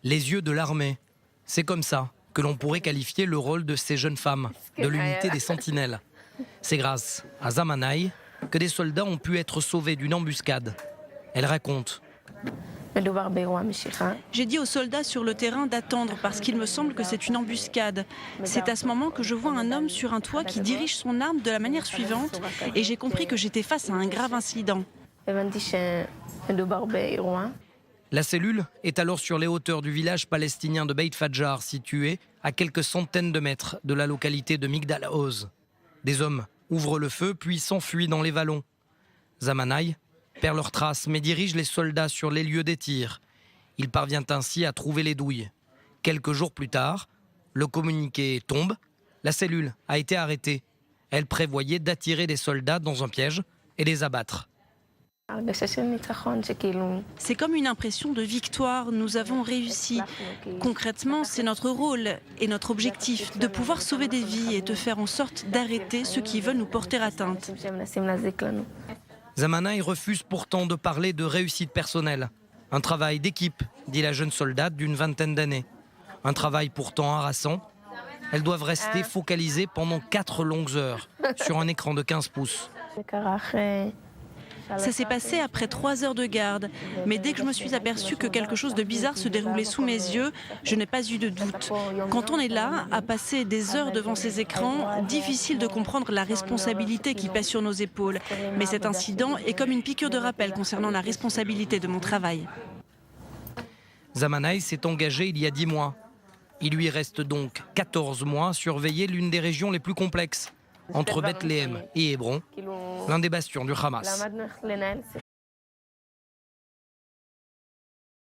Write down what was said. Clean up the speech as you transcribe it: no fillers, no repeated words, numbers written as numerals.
Les yeux de l'armée. C'est comme ça que l'on pourrait qualifier le rôle de ces jeunes femmes, de l'unité des sentinelles. C'est grâce à Zamanaï que des soldats ont pu être sauvés d'une embuscade. Elle raconte. J'ai dit aux soldats sur le terrain d'attendre parce qu'il me semble que c'est une embuscade. C'est à ce moment que je vois un homme sur un toit qui dirige son arme de la manière suivante et j'ai compris que j'étais face à un grave incident. La cellule est alors sur les hauteurs du village palestinien de Beit Fadjar, situé à quelques centaines de mètres de la localité de Migdal Oz. Des hommes ouvrent le feu puis s'enfuient dans les vallons. Zamanaï perd leurs traces mais dirige les soldats sur les lieux des tirs. Il parvient ainsi à trouver les douilles. Quelques jours plus tard, le communiqué tombe. La cellule a été arrêtée. Elle prévoyait d'attirer des soldats dans un piège et les abattre. C'est comme une impression de victoire, nous avons réussi. Concrètement, c'est notre rôle et notre objectif, de pouvoir sauver des vies et de faire en sorte d'arrêter ceux qui veulent nous porter atteinte. Zamanaï refuse pourtant de parler de réussite personnelle. Un travail d'équipe, dit la jeune soldate d'une vingtaine d'années. Un travail pourtant harassant. Elles doivent rester focalisées pendant 4 longues heures sur un écran de 15 pouces. Ça s'est passé après 3 heures de garde, mais dès que je me suis aperçue que quelque chose de bizarre se déroulait sous mes yeux, je n'ai pas eu de doute. Quand on est là, à passer des heures devant ces écrans, difficile de comprendre la responsabilité qui pèse sur nos épaules. Mais cet incident est comme une piqûre de rappel concernant la responsabilité de mon travail. Zamanaï s'est engagé il y a 10 mois. Il lui reste donc 14 mois à surveiller l'une des régions les plus complexes, entre Bethléem et Hébron, l'un des bastions du Hamas.